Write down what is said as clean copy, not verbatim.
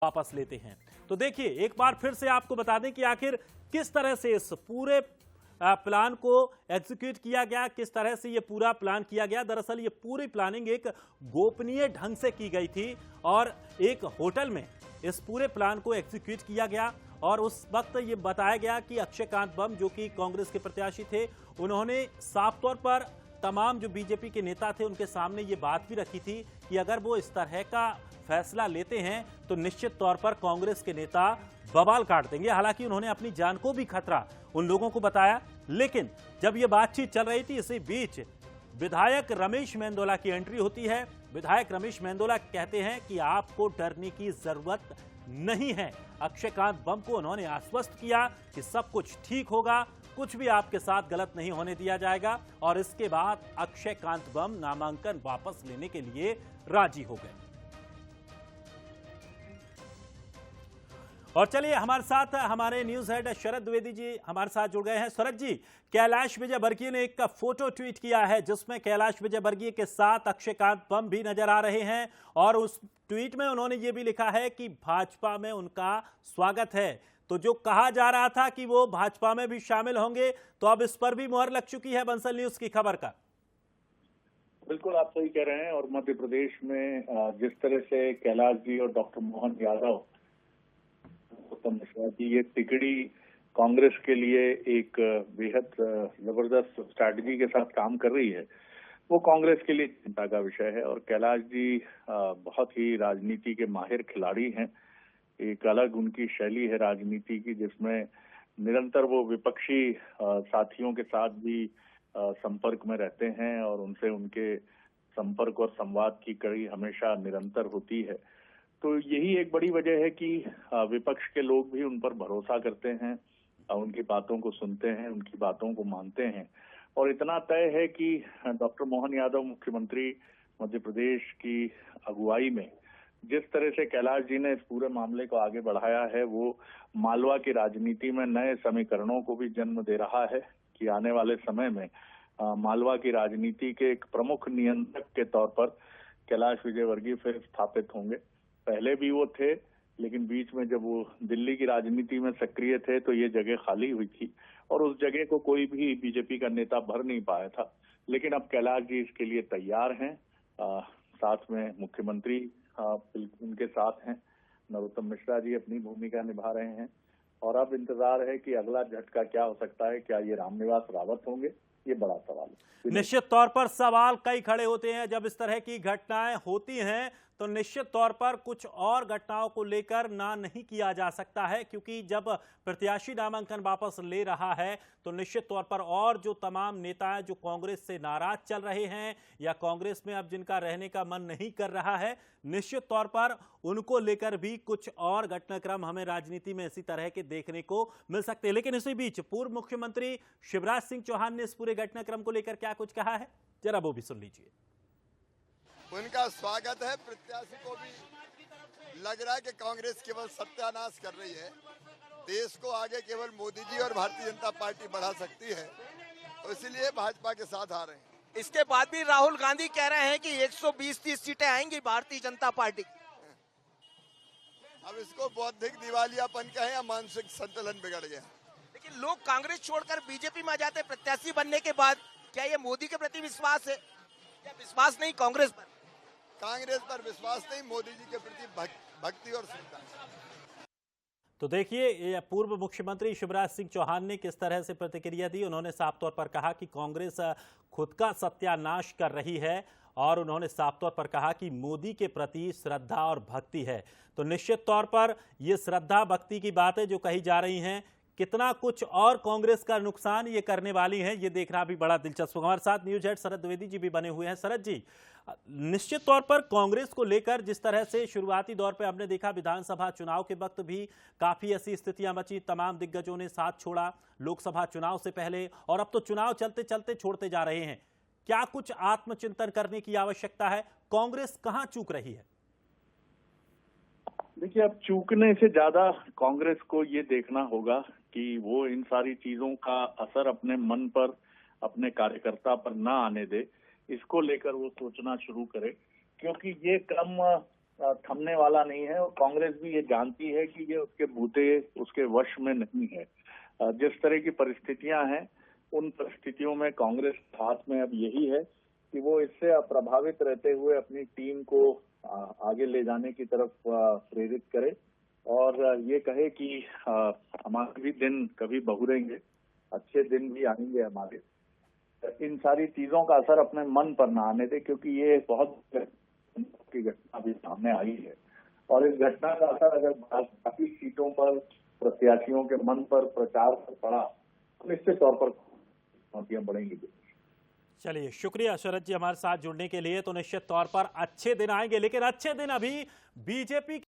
वापस लेते हैं। तो देखिए एक बार फिर से आपको बता दें कि आखिर किस तरह से इस पूरे प्लान को एग्जीक्यूट किया गया, किस तरह से ये पूरा प्लान किया गया। दरअसल ये पूरी प्लानिंग एक गोपनीय ढंग से की गई थी और एक होटल में इस पूरे प्लान को एग्जीक्यूट किया गया। और उस वक्त ये बताया गया कि अक्षय कांत बम जो कि कांग्रेस के प्रत्याशी थे, उन्होंने साफ तौर पर तमाम जो बीजेपी के नेता थे उनके सामने ये बात भी रखी थी कि अगर वो इस तरह का फैसला लेते हैं तो निश्चित तौर पर कांग्रेस के नेता बवाल काट देंगे। हालांकि उन्होंने अपनी जान को भी खतरा उन लोगों को बताया। लेकिन जब ये बातचीत चल रही थी, इसी बीच विधायक रमेश मेंदोला की एंट्री होती है। विधायक रमेश मेंदोला कहते हैं कि आपको डरने की जरूरत नहीं है। अक्षय कांत बम को उन्होंने आश्वस्त किया कि सब कुछ ठीक होगा, कुछ भी आपके साथ गलत नहीं होने दिया जाएगा। और इसके बाद अक्षय कांत बम नामांकन वापस लेने के लिए राजी हो गए। और चलिए हमारे साथ हमारे न्यूज हेड शरद द्विवेदी जी हमारे साथ जुड़ गए हैं। शरद जी, कैलाश विजयवर्गीय ने एक फोटो ट्वीट किया है जिसमें कैलाश विजयवर्गीय के साथ अक्षय कांत बम भी नजर आ रहे हैं और उस ट्वीट में उन्होंने ये भी लिखा है कि भाजपा में उनका स्वागत है। तो जो कहा जा रहा था कि वो भाजपा में भी शामिल होंगे, तो अब इस पर भी मुहर लग चुकी है बंसल न्यूज की खबर का। बिल्कुल आप सही कह रहे हैं। और मध्य प्रदेश में जिस तरह से कैलाश जी और डॉक्टर मोहन यादव, गौतम मिश्रा की ये तिकड़ी कांग्रेस के लिए एक बेहद जबरदस्त स्ट्रैटेजी के साथ काम कर रही है, वो कांग्रेस के लिए चिंता का विषय है। और कैलाश जी बहुत ही राजनीति के माहिर खिलाड़ी हैं। एक अलग उनकी शैली है राजनीति की, जिसमें निरंतर वो विपक्षी साथियों के साथ भी संपर्क में रहते हैं और उनसे उनके संपर्क और संवाद की कड़ी हमेशा निरंतर होती है। तो यही एक बड़ी वजह है कि विपक्ष के लोग भी उन पर भरोसा करते हैं, उनकी बातों को सुनते हैं, उनकी बातों को मानते हैं। और इतना तय है कि डॉक्टर मोहन यादव मुख्यमंत्री मध्य प्रदेश की अगुवाई में जिस तरह से कैलाश जी ने इस पूरे मामले को आगे बढ़ाया है, वो मालवा की राजनीति में नए समीकरणों को भी जन्म दे रहा है कि आने वाले समय में मालवा की राजनीति के एक प्रमुख नियंत्रक के तौर पर कैलाश विजयवर्गीय फिर स्थापित होंगे। पहले भी वो थे, लेकिन बीच में जब वो दिल्ली की राजनीति में सक्रिय थे तो ये जगह खाली हुई थी और उस जगह को कोई भी बीजेपी का नेता भर नहीं पाया था। लेकिन अब कैलाश जी इसके लिए तैयार हैं। साथ में मुख्यमंत्री उनके साथ हैं, नरोत्तम मिश्रा जी अपनी भूमिका निभा रहे हैं। और अब इंतजार है कि अगला झटका क्या हो सकता है। क्या ये रामनिवास रावत होंगे? ये बड़ा सवाल है। निश्चित तौर पर सवाल कई खड़े होते हैं जब इस तरह की घटनाएं होती हैं, तो निश्चित तौर पर कुछ और घटनाओं को लेकर ना नहीं किया जा सकता है, क्योंकि जब प्रत्याशी नामांकन वापस ले रहा है तो निश्चित तौर पर और जो तमाम नेता हैं जो कांग्रेस से नाराज चल रहे हैं या कांग्रेस में अब जिनका रहने का मन नहीं कर रहा है, निश्चित तौर पर उनको लेकर भी कुछ और घटनाक्रम हमें राजनीति में इसी तरह के देखने को मिल सकते हैं। लेकिन इसी बीच पूर्व मुख्यमंत्री शिवराज सिंह चौहान ने इस पूरे घटनाक्रम को लेकर क्या कुछ कहा है, जरा वो भी सुन लीजिए। उनका स्वागत है। प्रत्याशी को भी लग रहा है कि कांग्रेस केवल सत्यानाश कर रही है, देश को आगे केवल मोदी जी और भारतीय जनता पार्टी बढ़ा सकती है, तो इसलिए भाजपा के साथ आ रहे हैं। इसके बाद भी राहुल गांधी कह रहे हैं कि 120-30 सीटें आएंगी भारतीय जनता पार्टी। अब इसको बौद्धिक दिवालियापन कहें या मानसिक संतुलन बिगड़ गया। लेकिन लोग कांग्रेस छोड़कर बीजेपी में आ जाते प्रत्याशी बनने के बाद। क्या ये मोदी के प्रति विश्वास है या विश्वास नहीं कांग्रेस पर? कांग्रेस पर विश्वास नहीं, मोदी जी के प्रति भक्ति और श्रद्धा। तो देखिए पूर्व मुख्यमंत्री शिवराज सिंह चौहान ने किस तरह से प्रतिक्रिया दी। उन्होंने साफ तौर पर कहा कि कांग्रेस खुद का सत्यानाश कर रही है और उन्होंने साफ तौर पर कहा कि मोदी के प्रति श्रद्धा और भक्ति है। तो निश्चित तौर पर यह श्रद्धा भक्ति की बातें जो कही जा रही हैं, कितना कुछ और कांग्रेस का नुकसान ये करने वाली हैं, ये देखना भी बड़ा दिलचस्प होगा। हमारे साथ न्यूज हेड शरद द्विवेदी जी भी बने हुए हैं। शरद जी, निश्चित तौर पर कांग्रेस को लेकर जिस तरह से शुरुआती दौर पे हमने देखा, विधानसभा चुनाव के वक्त भी काफी ऐसी स्थितियां बची, तमाम दिग्गजों ने साथ छोड़ा लोकसभा चुनाव से पहले, और अब तो चुनाव चलते चलते छोड़ते जा रहे हैं। क्या कुछ आत्मचिंतन करने की आवश्यकता है? कांग्रेस कहां चूक रही है? देखिए, अब चूकने से ज्यादा कांग्रेस को ये देखना होगा कि वो इन सारी चीजों का असर अपने मन पर, अपने कार्यकर्ता पर ना आने दे। इसको लेकर वो सोचना शुरू करे, क्योंकि ये क्रम थमने वाला नहीं है और कांग्रेस भी ये जानती है कि ये उसके बूते उसके वश में नहीं है। जिस तरह की परिस्थितियां हैं उन परिस्थितियों में कांग्रेस के हाथ में अब यही है कि वो इससे अप्रभावित रहते हुए अपनी टीम को आगे ले जाने की तरफ प्रेरित करे और ये कहे कि हमारे भी दिन कभी बहुरेंगे, अच्छे दिन भी आएंगे हमारे। इन सारी चीजों का असर अपने मन पर ना आने दे, क्योंकि ये बहुत की घटना भी सामने आई है और इस घटना का असर अगर बाकी सीटों पर प्रत्याशियों के मन पर, प्रचार पर पड़ा तो निश्चित तौर पर चुनौतियां बढ़ेंगी। चलिए, शुक्रिया शरद जी हमारे साथ जुड़ने के लिए। तो निश्चित तौर पर अच्छे दिन आएंगे, लेकिन अच्छे दिन अभी बीजेपी